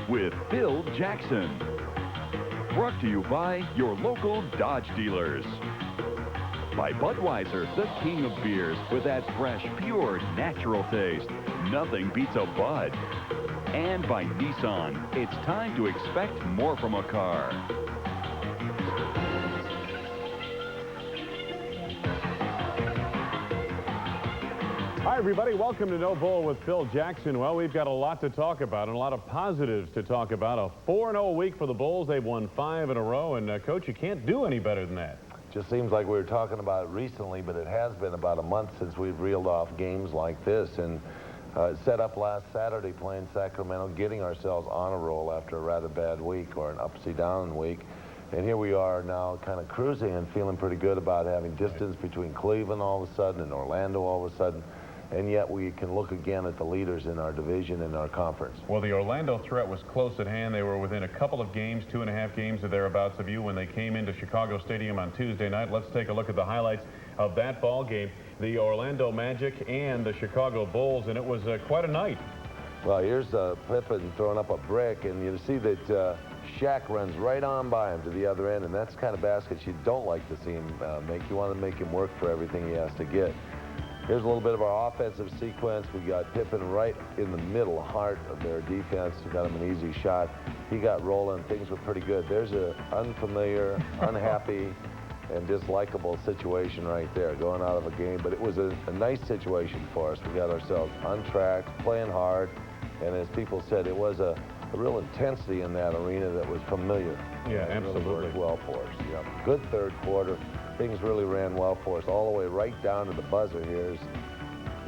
with Phil Jackson. Brought to you by your local Dodge dealers. By Budweiser, the king of beers, with that fresh, pure, natural taste. Nothing beats a Bud. And by Nissan, it's time to expect more from a car. Hi, everybody. Welcome to No Bull with Phil Jackson. Well, we've got a lot to talk about and a lot of positives to talk about. A 4-0 week for the Bulls. They've won 5 in a row. And, Coach, you can't do any better than that. Just seems like we were talking about it recently, but it has been about a month since we've reeled off games like this. And set up last Saturday playing Sacramento, getting ourselves on a roll after a rather bad week or an upsy-down week. And here we are now kind of cruising and feeling pretty good about having distance between Cleveland all of a sudden and Orlando all of a sudden. And yet we can look again at the leaders in our division and our conference. Well, the Orlando threat was close at hand. They were within a couple of games, 2.5 games or thereabouts of you when they came into Chicago Stadium on Tuesday night. Let's take a look at the highlights of that ball game. The Orlando Magic and the Chicago Bulls, and it was quite a night. Well, here's Pippen throwing up a brick, and you see that Shaq runs right on by him to the other end, and that's the kind of baskets you don't like to see him make. You want to make him work for everything he has to get. Here's a little bit of our offensive sequence. We got Pippen right in the middle, heart of their defense. We got him an easy shot. He got rolling. Things were pretty good. There's an unfamiliar, unhappy, and dislikable situation right there, going out of a game. But it was a nice situation for us. We got ourselves on track, playing hard, and as people said, it was a real intensity in that arena that was familiar. Yeah, absolutely. Really worked well for us. Yeah. Good third quarter. Things really ran well for us all the way right down to the buzzer. Here's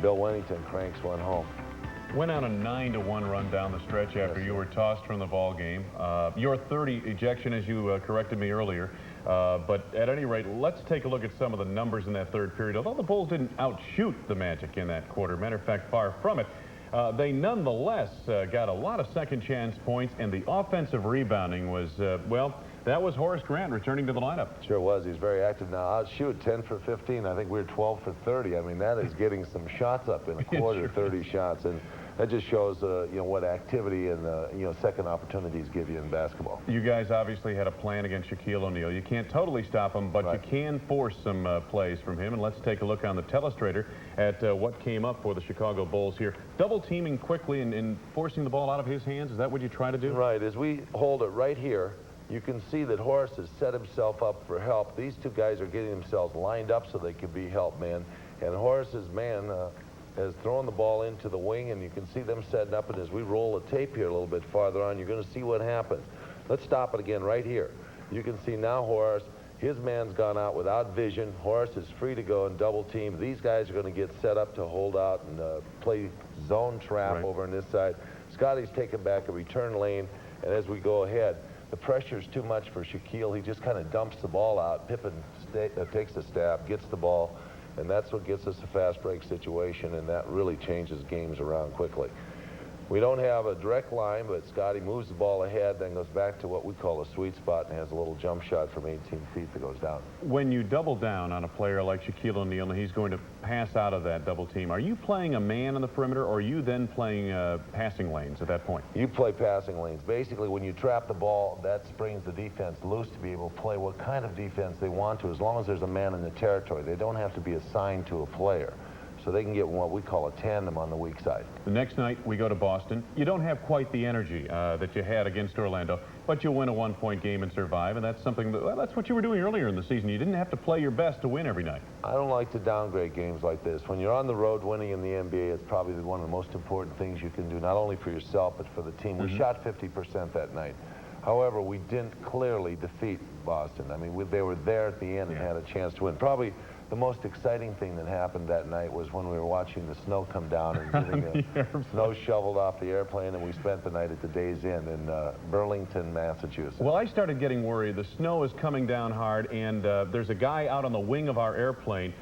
Bill Wennington cranks one home. Went on a 9-1 run down the stretch after you were tossed from the ball game. Your 30 ejection, as you corrected me earlier. But at any rate, let's take a look at some of the numbers in that third period. Although the Bulls didn't outshoot the Magic in that quarter, matter of fact, far from it, they nonetheless got a lot of second chance points, and the offensive rebounding was, well, that was Horace Grant returning to the lineup. Sure was. He's very active now. Outshoot 10 for 15. I think we were 12 for 30. I mean, that is getting some shots up in a quarter, 30 shots. And that just shows, you know, what activity and, you know, second opportunities give you in basketball. You guys obviously had a plan against Shaquille O'Neal. You can't totally stop him, but you can force some plays from him. And let's take a look on the telestrator at what came up for the Chicago Bulls here. Double teaming quickly and forcing the ball out of his hands. Is that what you try to do? Right. As we hold it right here, you can see that Horace has set himself up for help. These two guys are getting themselves lined up so they can be help man. And Horace's man has thrown the ball into the wing, and you can see them setting up. And as we roll the tape here a little bit farther on, you're going to see what happens. Let's stop it again right here. You can see now Horace, his man's gone out without vision. Horace is free to go and double team. These guys are going to get set up to hold out and play zone trap over on this side. Scotty's taking back a return lane, and as we go ahead, the pressure's too much for Shaquille. He just kind of dumps the ball out. Pippen takes a stab, gets the ball, and that's what gets us a fast break situation, and that really changes games around quickly. We don't have a direct line, but Scotty moves the ball ahead, then goes back to what we call a sweet spot and has a little jump shot from 18 feet that goes down. When you double down on a player like Shaquille O'Neal and he's going to pass out of that double team, are you playing a man on the perimeter, or are you then playing passing lanes at that point? You play passing lanes. Basically, when you trap the ball, that springs the defense loose to be able to play what kind of defense they want to, as long as there's a man in the territory. They don't have to be assigned to a player. So they can get what we call a tandem on the weak side. The next night, we go to Boston. You don't have quite the energy that you had against Orlando, but you win a one-point game and survive, and that's something that, well, that's what you were doing earlier in the season. You didn't have to play your best to win every night. I don't like to downgrade games like this. When you're on the road winning in the NBA, it's probably one of the most important things you can do, not only for yourself, but for the team. We shot 50% that night. However, we didn't clearly defeat Boston. I mean, they were there at the end and had a chance to win. Probably the most exciting thing that happened that night was when we were watching the snow come down and getting the snow shoveled off the airplane, and we spent the night at the Days Inn in Burlington, Massachusetts. Well, I started getting worried. The snow is coming down hard, and there's a guy out on the wing of our airplane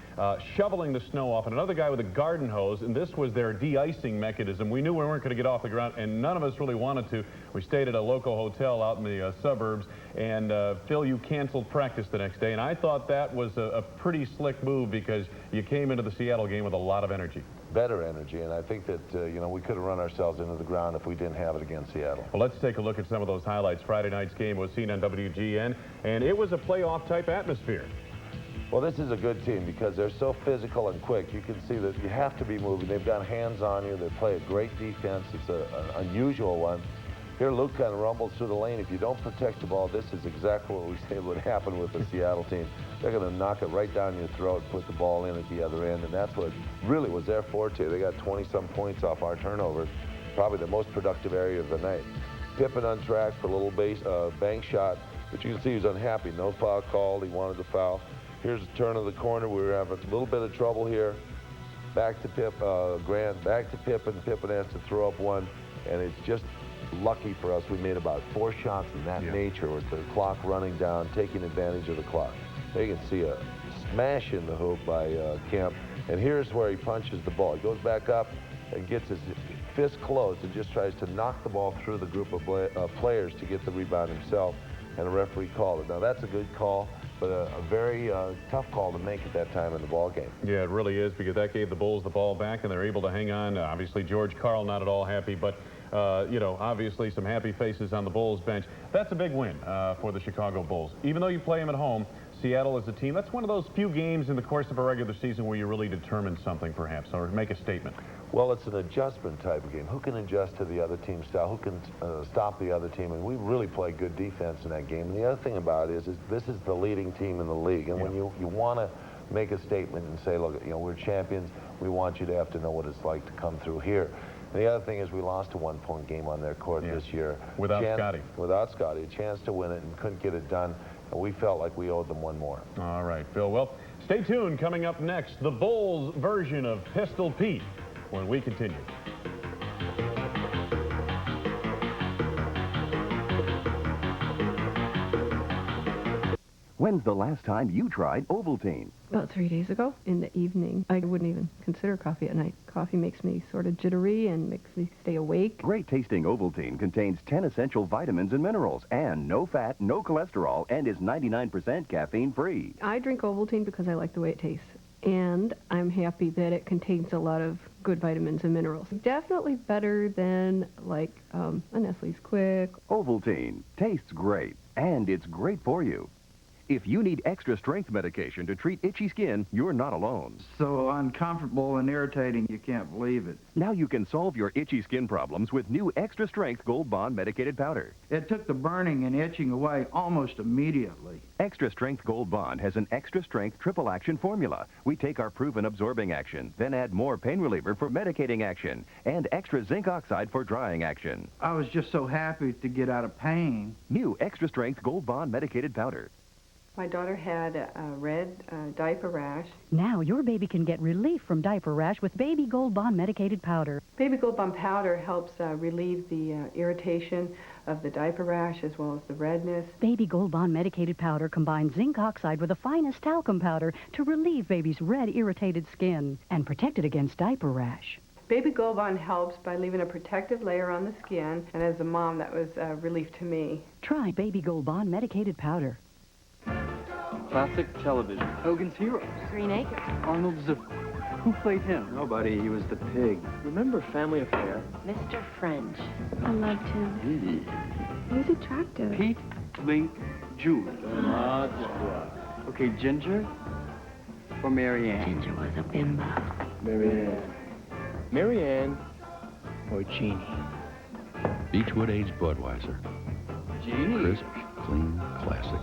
shoveling the snow off, and another guy with a garden hose, and this was their de-icing mechanism. We knew we weren't going to get off the ground, and none of us really wanted to. We stayed at a local hotel out in the suburbs, and Phil, you canceled practice the next day, and I thought that was a pretty slick move because you came into the Seattle game with a lot of energy. better energy, and I think that, you know, we could have run ourselves into the ground if we didn't have it against Seattle. Well, let's take a look at some of those highlights. Friday night's game was seen on WGN, and it was a playoff-type atmosphere. Well, this is a good team because they're so physical and quick. You can see that you have to be moving. They've got hands on you. They play a great defense. It's an unusual one. Here, Luke kind of rumbles through the lane. If you don't protect the ball, this is exactly what we say would happen with the Seattle team. They're going to knock it right down your throat, put the ball in at the other end, and that's what really was their forte. They got 20-some points off our turnovers, probably the most productive area of the night. Pippen on track for a little bank shot, but you can see he's unhappy. No foul called. He wanted the foul. Here's the turn of the corner. We were having a little bit of trouble here. Back to Grant, back to Pippen. Pippen has to throw up one, and it's just lucky for us. We made about 4 shots in that nature with the clock running down, taking advantage of the clock. There you can see a smash in the hoop by Kemp, and here's where he punches the ball. He goes back up and gets his fist closed and just tries to knock the ball through the group of players to get the rebound himself, and a referee called it. Now, that's a good call, but a very tough call to make at that time in the ball game. Yeah, it really is, because that gave the Bulls the ball back, and they're able to hang on. Obviously, George Karl not at all happy, but you know, obviously some happy faces on the Bulls bench. That's a big win for the Chicago Bulls. Even though you play them at home, Seattle is a team. That's one of those few games in the course of a regular season where you really determine something, perhaps, or make a statement. Well, it's an adjustment type of game. Who can adjust to the other team's style? Who can stop the other team? And we really play good defense in that game. And the other thing about it is this is the leading team in the league. And when you want to make a statement and say, look, you know, we're champions, we want you to have to know what it's like to come through here. And the other thing is we lost a 1-point game on their court this year. Without Scotty. Without Scotty. A chance to win it and couldn't get it done. And we felt like we owed them one more. All right, Phil. Well, stay tuned. Coming up next, the Bulls version of Pistol Pete when we continue. When's the last time you tried Ovaltine? About 3 days ago in the evening. I wouldn't even consider coffee at night. Coffee makes me sort of jittery and makes me stay awake. Great tasting Ovaltine contains 10 essential vitamins and minerals and no fat, no cholesterol, and is 99% caffeine free. I drink Ovaltine because I like the way it tastes. And I'm happy that it contains a lot of good vitamins and minerals. Definitely better than like a Nestle's Quick. Ovaltine tastes great, and it's great for you. If you need extra strength medication to treat itchy skin, you're not alone. So uncomfortable and irritating, you can't believe it. Now you can solve your itchy skin problems with new extra strength Gold Bond medicated powder. It took the burning and itching away almost immediately. Extra strength Gold Bond has an extra strength triple action formula. We take our proven absorbing action, then add more pain reliever for medicating action, and extra zinc oxide for drying action. I was just so happy to get out of pain. New extra strength Gold Bond medicated powder. My daughter had a red diaper rash. Now your baby can get relief from diaper rash with Baby Gold Bond medicated powder. Baby Gold Bond powder helps relieve the irritation of the diaper rash as well as the redness. Baby Gold Bond medicated powder combines zinc oxide with the finest talcum powder to relieve baby's red, irritated skin and protect it against diaper rash. Baby Gold Bond helps by leaving a protective layer on the skin, and as a mom, that was a relief to me. Try Baby Gold Bond medicated powder. Classic television. Hogan's Heroes. Green Acres. Arnold Zipper. Who played him? Nobody, he was the pig. Remember Family Affair? Mr. French. I loved him. He was attractive. Pete, Link, Julie. Okay, Ginger or Mary Ann? Ginger was a bimbo. Mary Ann. Mary Ann or Jeannie? Beechwood aged Budweiser. Jeannie. Crisp, clean, classic.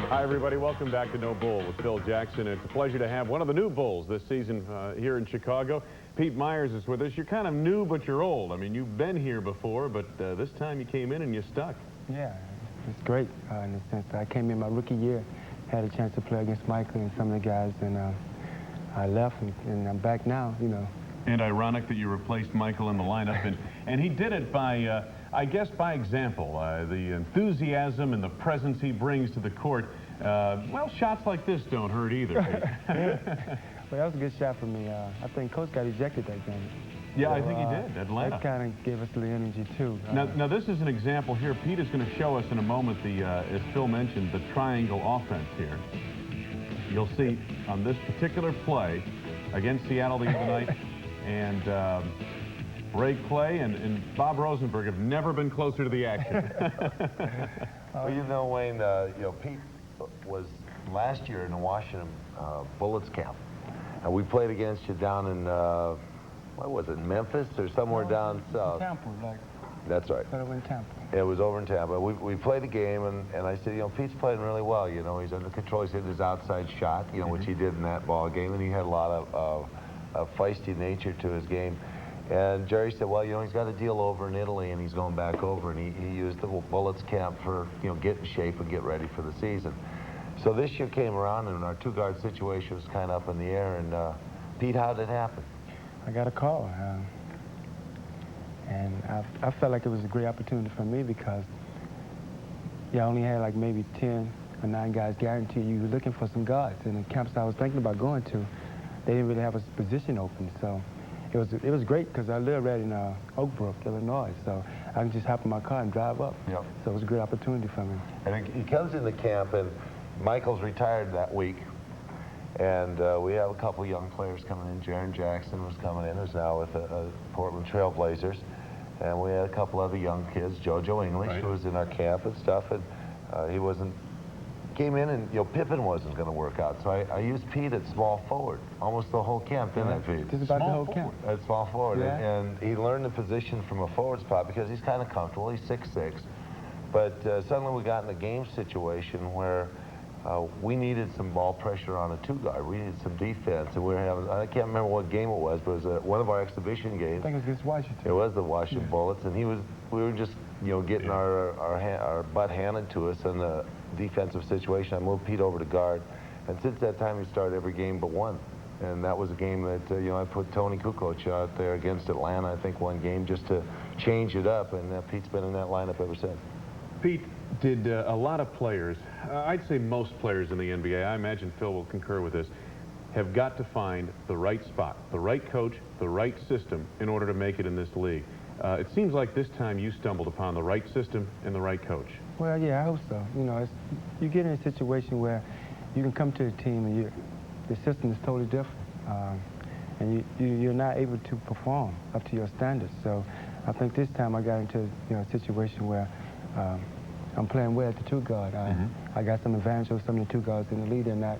Hi, everybody. Welcome back to No Bull with Phil Jackson. It's a pleasure to have one of the new Bulls this season here in Chicago. Pete Myers is with us. You're kind of new, but you're old. I mean, you've been here before, but this time you came in and you stuck. Yeah, it's great in the sense that I came in my rookie year, had a chance to play against Michael and some of the guys, and I left, and I'm back now, you know. And ironic that you replaced Michael in the lineup, and he did it by, I guess, by example. The enthusiasm and the presence he brings to the court. Well, shots like this don't hurt either. Well, that was a good shot for me. I think Coach got ejected that game. Yeah, So, I think he did. Atlanta. That kind of gave us a little energy, too. Now, this is an example here. Pete is going to show us in a moment the, as Phil mentioned, the triangle offense here. You'll see on this particular play against Seattle the other night, and Ray Clay and Bob Rosenberg have never been closer to the action. Well, you know, Wayne, Pete was last year in the Washington Bullets camp, and we played against you down in, what was it, Memphis or somewhere down south? Tampa, like. That's right. But over in Tampa. It was over in Tampa. We played a game, and I said, Pete's playing really well. He's under control. He's hitting his outside shot, which he did in that ball game, and he had a lot of feisty nature to his game. And Jerry said, well, he's got a deal over in Italy, and he's going back over, and he used the Bullets camp for, get in shape and get ready for the season. So this year came around, and our two-guard situation was kind of up in the air. And Pete, how did it happen? I got a call, and I felt like it was a great opportunity for me because I only had like maybe 10 or 9 guys guaranteed. You were looking for some guards, and the camps I was thinking about going to, they didn't really have a position open. So it was great because I live right in Oak Brook, Illinois, so I can just hop in my car and drive up. Yep. So it was a great opportunity for me. And he comes into camp, and Michael's retired that week. And we have a couple young players coming in. Jaren Jackson was coming in, who's now with the Portland Trail Blazers. And we had a couple other young kids, JoJo English, who was in our camp and stuff. And came in, and Pippen wasn't going to work out. So I used Pete at small forward almost the whole camp, didn't I, Pete? Just about the whole camp. At small forward. Yeah. And he learned the position from a forward spot because he's kind of comfortable. He's 6'6". But suddenly we got in a game situation where we needed some ball pressure on a two-guard. We needed some defense, and we were having, I can't remember what game it was, but it was one of our exhibition games. I think it was against Washington. It was the Washington Bullets, and we were just, getting our butt handed to us in the defensive situation. I moved Pete over to guard, and since that time he started every game but one. And that was a game that, I put Tony Kukoc out there against Atlanta, I think one game, just to change it up, and Pete's been in that lineup ever since. Pete, did a lot of players, I'd say most players in the NBA, I imagine Phil will concur with this, have got to find the right spot, the right coach, the right system in order to make it in this league. It seems like this time you stumbled upon the right system and the right coach. Well, yeah, I hope so. You get in a situation where you can come to a team and the system is totally different, and you're not able to perform up to your standards. So I think this time I got into a situation where I'm playing well at the two guard. I got some advantage over some of the two guards in the league. They're not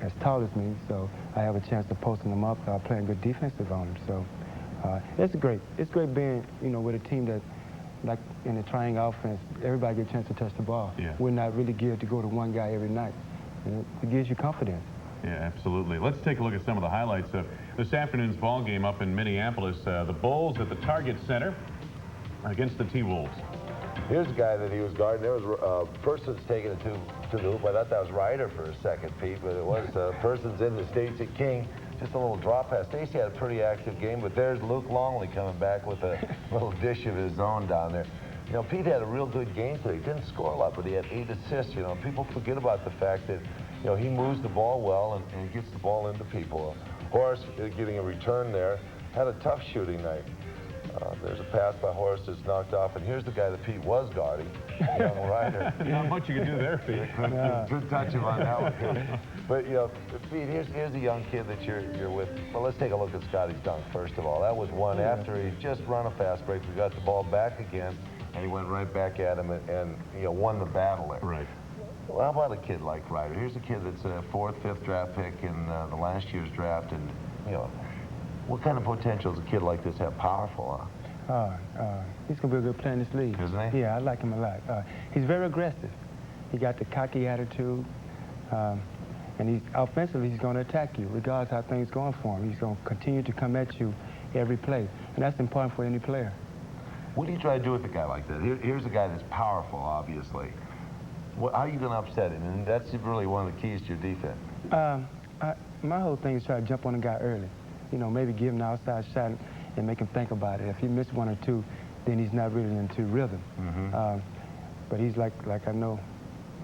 as tall as me, so I have a chance of posting them up. Playing good defensive on them. So it's great. It's great being, with a team that, like in the triangle offense, everybody gets a chance to touch the ball. Yeah. We're not really geared to go to one guy every night. It gives you confidence. Yeah, absolutely. Let's take a look at some of the highlights of this afternoon's ball game up in Minneapolis. The Bulls at the Target Center against the T-Wolves. Here's a guy that he was guarding. There was Persons taking it to the hoop. I thought that was Ryder for a second, Pete, but it was Persons in the Stacey King. Just a little drop pass. Stacey had a pretty active game, but there's Luke Longley coming back with a little dish of his own down there. Pete had a real good game today. He didn't score a lot, but he had 8 assists. People forget about the fact that, he moves the ball well and gets the ball into people. Horace getting a return there. Had a tough shooting night. There's a pass by Horace that's knocked off, and here's the guy that Pete was guarding, young Ryder. Not much you can do there, Pete. Couldn't touch him on that one. But, Pete, here's a young kid that you're with. Well, let's take a look at Scotty's dunk, first of all. That was one after he just run a fast break. We got the ball back again, and he went right back at him and won the battle there. Right. Well, how about a kid like Ryder? Here's a kid that's a 4th, 5th draft pick in the last year's draft, and, what kind of potential does a kid like this have? Powerful, huh? He's going to be a good player in this league. Isn't he? Yeah, I like him a lot. He's very aggressive. He got the cocky attitude, and offensively, he's going to attack you, regardless how things going for him. He's going to continue to come at you every play, and that's important for any player. What do you try to do with a guy like that? Here's a guy that's powerful, obviously. How are you going to upset him? And that's really one of the keys to your defense. My whole thing is try to jump on the guy early. Maybe give him an outside shot and make him think about it. If he missed 1 or 2, then he's not really into rhythm. But he's like I know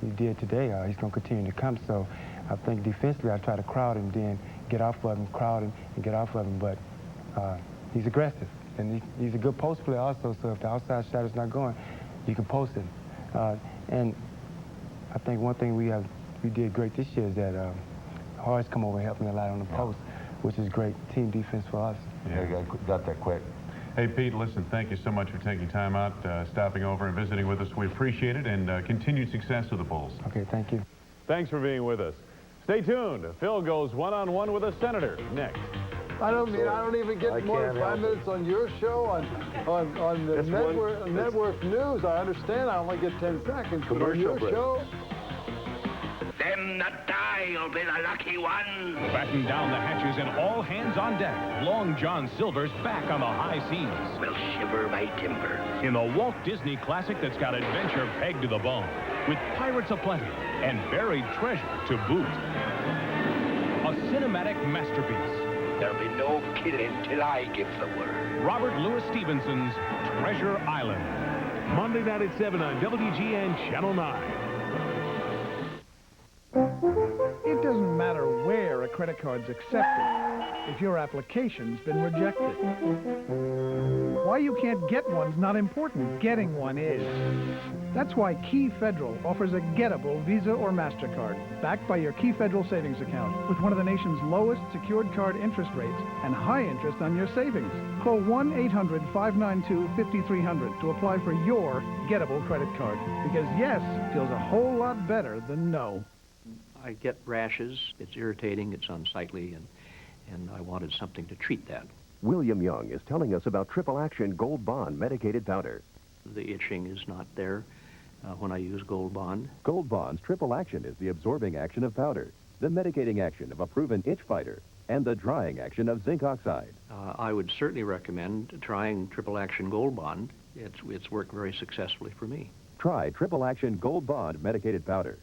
he did today. He's going to continue to come. So I think defensively, I try to crowd him, then get off of him, crowd him, and get off of him. But he's aggressive, and he's a good post player also. So if the outside shot is not going, you can post it. And I think one thing we did great this year is that Horace come over and helped me a lot on the post, which is great team defense for us. Yeah, got that quick. Hey, Pete, listen, thank you so much for taking time out, stopping over and visiting with us. We appreciate it, and continued success to the Bulls. Okay, thank you. Thanks for being with us. Stay tuned. Phil goes one-on-one with a senator next. I don't even get more than 5 minutes on your show, on the network news. I understand I only get 10 seconds, but on your show... Them that die will be the lucky ones. Batten down the hatches and all hands on deck. Long John Silver's back on the high seas. Will shiver my timber. In the Walt Disney classic that's got adventure pegged to the bone. With pirates aplenty and buried treasure to boot. A cinematic masterpiece. There'll be no killing till I give the word. Robert Louis Stevenson's Treasure Island. Monday night at 7 on WGN Channel 9. It doesn't matter where a credit card's accepted if your application's been rejected. Why you can't get one's not important. Getting one is. That's why Key Federal offers a gettable Visa or MasterCard backed by your Key Federal savings account with one of the nation's lowest secured card interest rates and high interest on your savings. Call 1-800-592-5300 to apply for your gettable credit card because yes feels a whole lot better than no. I get rashes, it's irritating, it's unsightly, and I wanted something to treat that. William Young is telling us about Triple Action Gold Bond medicated powder. The itching is not there when I use Gold Bond. Gold Bond's Triple Action is the absorbing action of powder, the medicating action of a proven itch fighter, and the drying action of zinc oxide. I would certainly recommend trying Triple Action Gold Bond. It's worked very successfully for me. Try Triple Action Gold Bond medicated powder.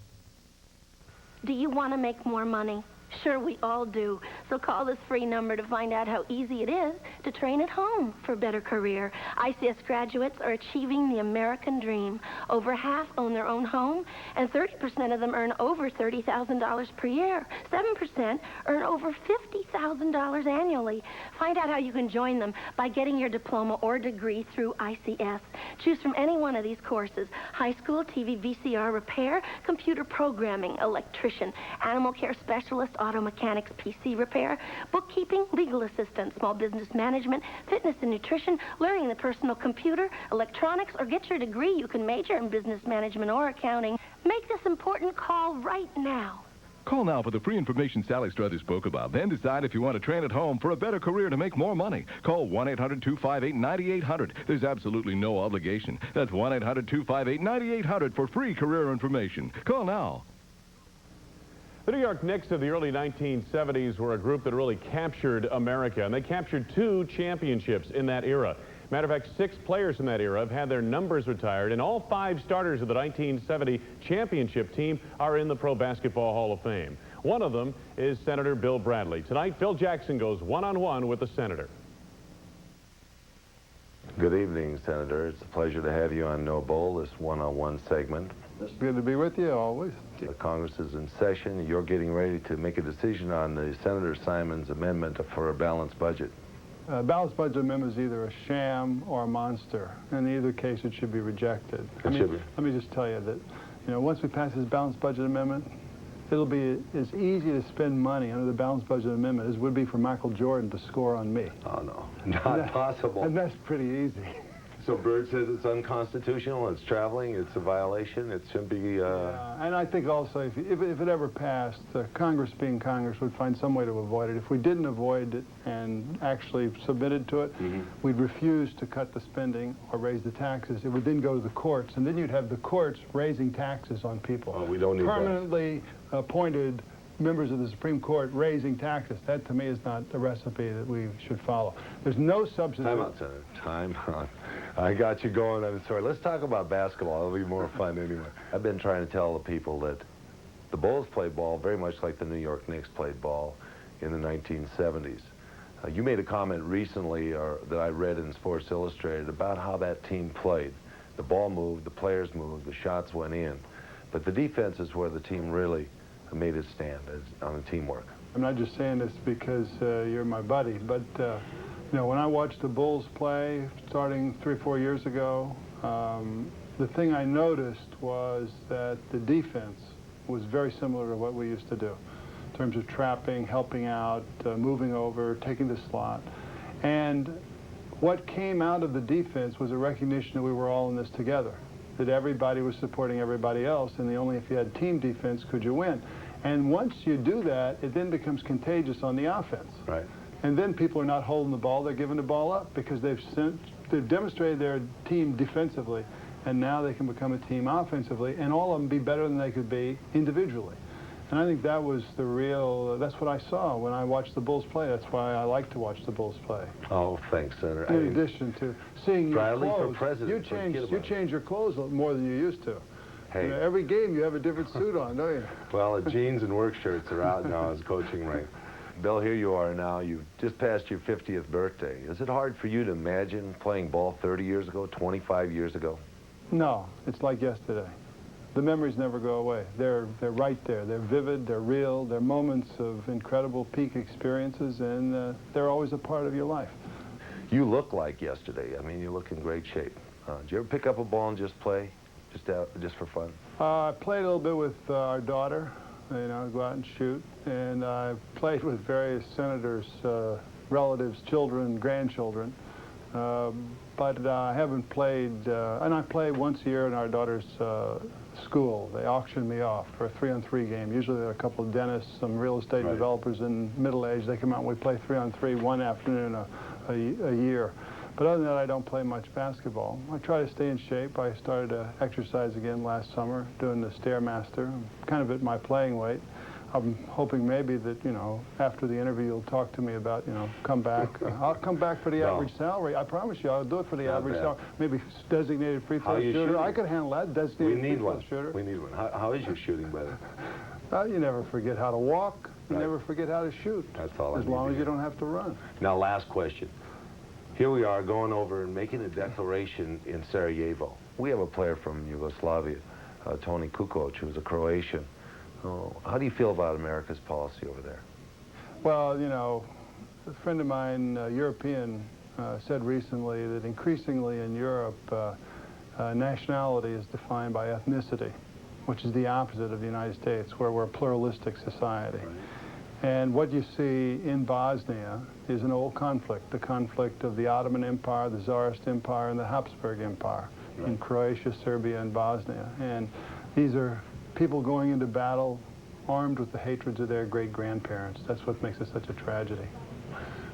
Do you want to make more money? Sure, we all do. So call this free number to find out how easy it is to train at home for a better career. ICS graduates are achieving the American dream. Over half own their own home, and 30% of them earn over $30,000 per year. 7% earn over $50,000 annually. Find out how you can join them by getting your diploma or degree through ICS. Choose from any one of these courses: high school, TV, VCR repair, computer programming, electrician, animal care specialist, auto mechanics, PC repair, bookkeeping, legal assistance, small business management, fitness and nutrition, learning the personal computer, electronics, or get your degree. You can major in business management or accounting. Make this important call right now. Call now for the free information Sally Struthers spoke about. Then decide if you want to train at home for a better career to make more money. Call 1-800-258-9800. There's absolutely no obligation. That's 1-800-258-9800 for free career information. Call now. The New York Knicks of the early 1970s were a group that really captured America, and they captured 2 championships in that era. Matter of fact, 6 players in that era have had their numbers retired, and all 5 starters of the 1970 championship team are in the Pro Basketball Hall of Fame. One of them is Senator Bill Bradley. Tonight, Phil Jackson goes one-on-one with the senator. Good evening, Senator. It's a pleasure to have you on No Bull, this one-on-one segment. It's good to be with you always. The Congress is in session. You're getting ready to make a decision on the Senator Simon's amendment for a balanced budget. Balanced budget amendment is either a sham or a monster. In either case, it should be rejected. Let me just tell you that, once we pass this balanced budget amendment, it'll be as easy to spend money under the balanced budget amendment as it would be for Michael Jordan to score on me. Oh, no. Not possible. And that's pretty easy. So Byrd says it's unconstitutional, it's traveling, it's a violation, it shouldn't be... Yeah, and I think also if it ever passed, Congress being Congress would find some way to avoid it. If we didn't avoid it and actually submitted to it, we'd refuse to cut the spending or raise the taxes. It would then go to the courts, and then you'd have the courts raising taxes on people. Oh, we don't need permanently appointed members of the Supreme Court raising taxes. That, to me, is not the recipe that we should follow. There's no substitute. Time out, Senator. Time out. I got you going. I'm sorry. Let's talk about basketball. It'll be more fun anyway. I've been trying to tell the people that the Bulls played ball very much like the New York Knicks played ball in the 1970s. You made a comment recently that I read in Sports Illustrated about how that team played. The ball moved, the players moved, the shots went in. But the defense is where the team really made its stand on the teamwork. I'm not just saying this because you're my buddy, but you know, when I watched the Bulls play starting 3 or 4 years ago, the thing I noticed was that the defense was very similar to what we used to do in terms of trapping, helping out, moving over, taking the slot. And what came out of the defense was a recognition that we were all in this together, that everybody was supporting everybody else, and only if you had team defense could you win. And once you do that, it then becomes contagious on the offense. Right. And then people are not holding the ball, they're giving the ball up because they've demonstrated their team defensively, and now they can become a team offensively, and all of them be better than they could be individually. And I think that was the real, that's what I saw when I watched the Bulls play. That's why I like to watch the Bulls play. Oh, thanks, Senator. In addition to seeing your Bradley clothes, for president. you change your clothes more than you used to. Hey. You know, every game you have a different suit on, don't you? Well, the jeans and work shirts are out now as coaching rank. Bill, here you are now. You've just passed your 50th birthday. Is it hard for you to imagine playing ball 30 years ago, 25 years ago? No, it's like yesterday. The memories never go away. They're right there. They're vivid, they're real, they're moments of incredible peak experiences, and they're always a part of your life. You look like yesterday. I mean, you look in great shape. Did you ever pick up a ball and just play, just for fun? I played a little bit with our daughter. You know, go out and shoot, and I played with various senators, relatives, children, grandchildren. But I haven't played, and I play once a year in our daughter's school. They auction me off for a 3-on-3 game. Usually there are a couple of dentists, some real estate developers in middle age. They come out and we play 3-on-3 one afternoon a year. But other than that, I don't play much basketball. I try to stay in shape. I started to exercise again last summer, doing the Stairmaster. I'm kind of at my playing weight. I'm hoping maybe that, you know, after the interview you'll talk to me about, you know, come back. I'll come back for the average salary. I promise you I'll do it for the average salary. Maybe designated free throw shooter. Shooting? I could handle that, designated free throw shooter. We need one. How is your shooting, brother? You never forget how to walk. You never forget how to shoot. That's all I need. As long as you don't have to run. Now, last question. Here we are going over and making a declaration in Sarajevo. We have a player from Yugoslavia, Toni Kukoc, who's a Croatian. How do you feel about America's policy over there? Well, you know, a friend of mine, European, said recently that increasingly in Europe, nationality is defined by ethnicity, which is the opposite of the United States, where we're a pluralistic society. Right. And what you see in Bosnia is an old conflict, the conflict of the Ottoman Empire, the Tsarist Empire, and the Habsburg Empire in Croatia, Serbia, and Bosnia. And these are people going into battle armed with the hatreds of their great-grandparents. That's what makes it such a tragedy.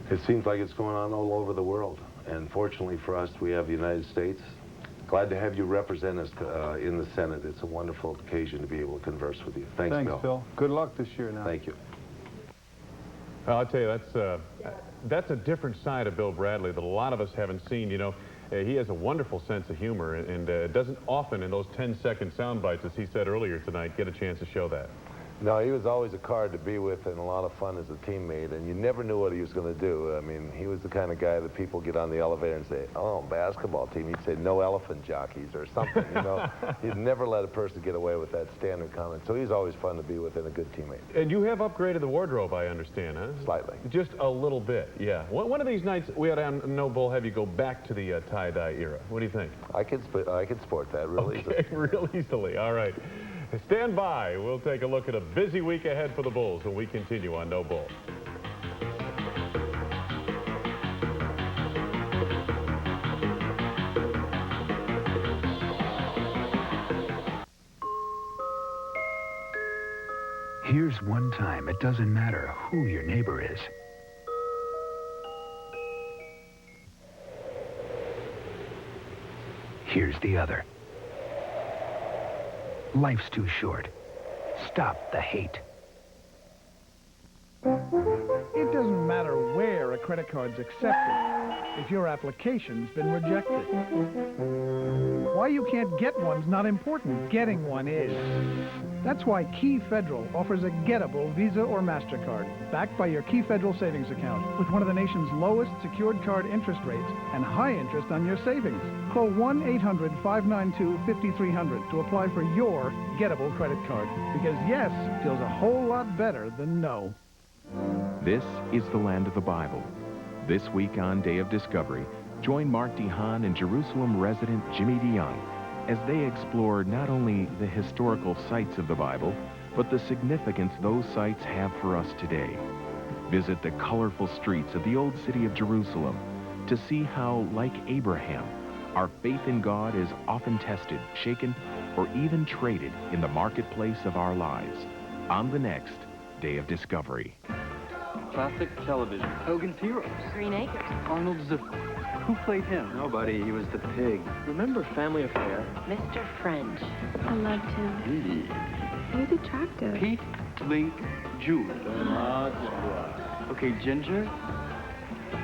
It seems like it's going on all over the world. And fortunately for us, we have the United States. Glad to have you represent us in the Senate. It's a wonderful occasion to be able to converse with you. Thanks, Bill. Good luck this year now. Thank you. I'll tell you, that's a different side of Bill Bradley that a lot of us haven't seen. You know, he has a wonderful sense of humor, and doesn't often in those 10-second sound bites, as he said earlier tonight, get a chance to show that. No, he was always a card to be with and a lot of fun as a teammate, and you never knew what he was going to do. I mean, he was the kind of guy that people get on the elevator and say, oh, basketball team. He'd say, no elephant jockeys or something, you know. He'd never let a person get away with that standard comment. So he's always fun to be with and a good teammate. And you have upgraded the wardrobe, I understand, huh? Slightly. Just a little bit, yeah. One of these nights, we ought to, No Bull, have you go back to the tie-dye era. What do you think? I could sport that real easily. Real easily. All right. Stand by. We'll take a look at a busy week ahead for the Bulls when we continue on No Bull. Here's one time it doesn't matter who your neighbor is. Here's the other. Life's too short. Stop the hate. It doesn't matter where a credit card's accepted if your application's been rejected. Why you can't get one's not important. Getting one is. That's why Key Federal offers a gettable Visa or MasterCard backed by your Key Federal savings account with one of the nation's lowest secured card interest rates and high interest on your savings. Call 1-800-592-5300 to apply for your gettable credit card because yes feels a whole lot better than no. This is the land of the Bible. This week on Day of Discovery, join Mark DeHaan and Jerusalem resident Jimmy DeYoung as they explore not only the historical sites of the Bible, but the significance those sites have for us today. Visit the colorful streets of the old city of Jerusalem to see how, like Abraham, our faith in God is often tested, shaken, or even traded in the marketplace of our lives. On the next Day of Discovery. Classic television. Hogan's Heroes. Green Acres. Arnold Ziffer. Who played him? Nobody. He was the pig. Remember Family Affair? Mr. French. I loved him. He's attractive. Pete, Link, Julie. Okay, Ginger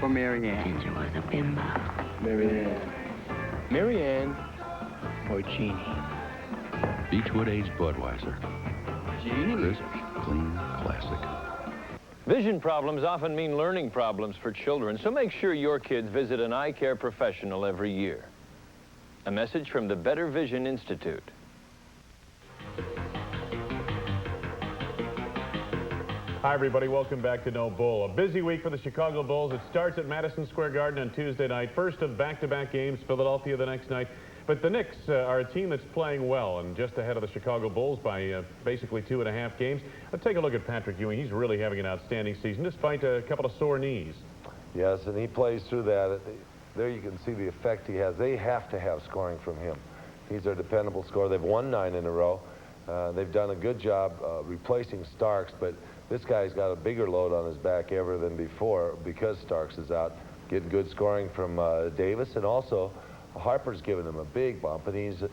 or Mary Ann? Ginger was a bimbo. Mary Ann. Mary Ann or Jeannie? Beechwood Aged Budweiser. Jeannie. Crisp, clean, classic. Vision problems often mean learning problems for children, so make sure your kids visit an eye care professional every year. A message from the Better Vision Institute. Hi, everybody. Welcome back to No Bull. A busy week for the Chicago Bulls. It starts at Madison Square Garden on Tuesday night. First of back-to-back games, Philadelphia the next night. But the Knicks are a team that's playing well and just ahead of the Chicago Bulls by basically 2.5 games. Let's take a look at Patrick Ewing. He's really having an outstanding season despite a couple of sore knees. Yes, and he plays through that. There you can see the effect he has. They have to have scoring from him. He's their dependable scorer. They've won 9 in a row. They've done a good job replacing Starks, but this guy's got a bigger load on his back ever than before because Starks is out. Getting good scoring from Davis, and also Harper's given him a big bump, and he's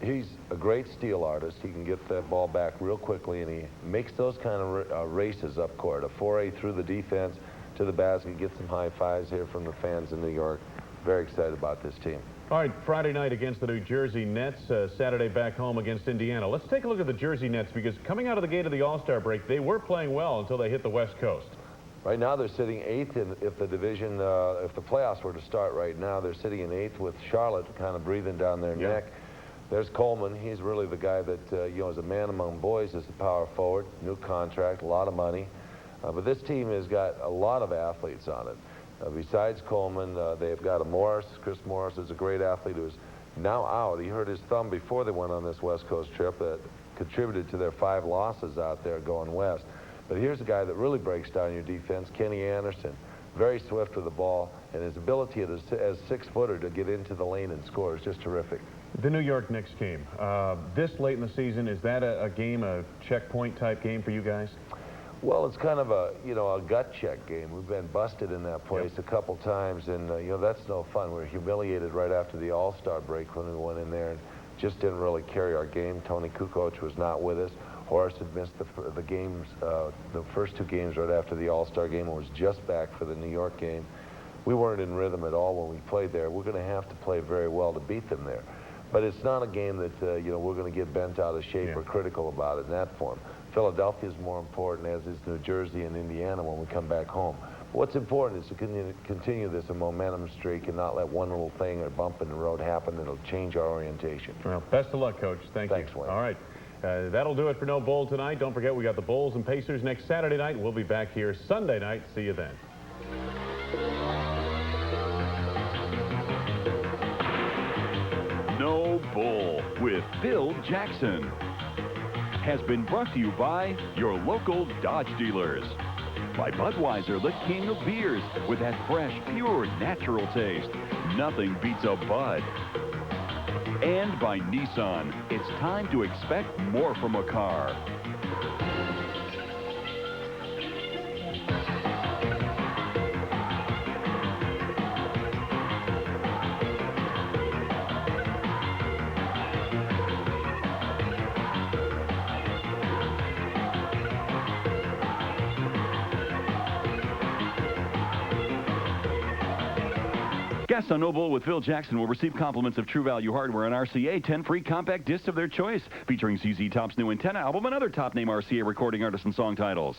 a great steal artist. He can get that ball back real quickly, and he makes those kind of races up court. A foray through the defense to the basket, get some high fives here from the fans in New York. Very excited about this team. All right, Friday night against the New Jersey Nets, Saturday back home against Indiana. Let's take a look at the Jersey Nets, because coming out of the gate of the All-Star break, they were playing well until they hit the West Coast. Right now they're sitting 8th if the division, if the playoffs were to start right now, they're sitting in 8th with Charlotte kind of breathing down their neck. There's Coleman. He's really the guy that, you know, is a man among boys as a power forward. New contract, a lot of money. But this team has got a lot of athletes on it. Besides Coleman, they've got a Morris. Chris Morris is a great athlete who's now out. He hurt his thumb before they went on this West Coast trip that contributed to their 5 losses out there going west. But here's a guy that really breaks down your defense, Kenny Anderson. Very swift with the ball, and his ability as a 6-footer to get into the lane and score is just terrific. The New York Knicks game. This late in the season, is that a game, a checkpoint type game for you guys? Well, it's kind of a, you know, a gut check game. We've been busted in that place a couple times, and, you know, that's no fun. We were humiliated right after the All-Star break when we went in there and just didn't really carry our game. Tony Kukoc was not with us. Horace had missed the games, the first 2 games right after the All-Star game, and was just back for the New York game. We weren't in rhythm at all when we played there. We're going to have to play very well to beat them there. But it's not a game that, you know, we're going to get bent out of shape or critical about it in that form. Philadelphia is more important, as is New Jersey and Indiana when we come back home. What's important is to continue this momentum streak and not let one little thing or bump in the road happen that'll change our orientation. Well, best of luck, Coach. Thanks, Wayne. All right. That'll do it for No Bull tonight. Don't forget, we got the Bulls and Pacers next Saturday night. We'll be back here Sunday night. See you then. No Bull with Phil Jackson has been brought to you by your local Dodge dealers. By Budweiser, the king of beers, with that fresh, pure, natural taste. Nothing beats a Bud. And by Nissan, it's time to expect more from a car. Guests on No Bull with Phil Jackson will receive compliments of True Value Hardware and RCA, 10 free compact discs of their choice, featuring ZZ Top's new Antenna album and other top-name RCA recording artists and song titles.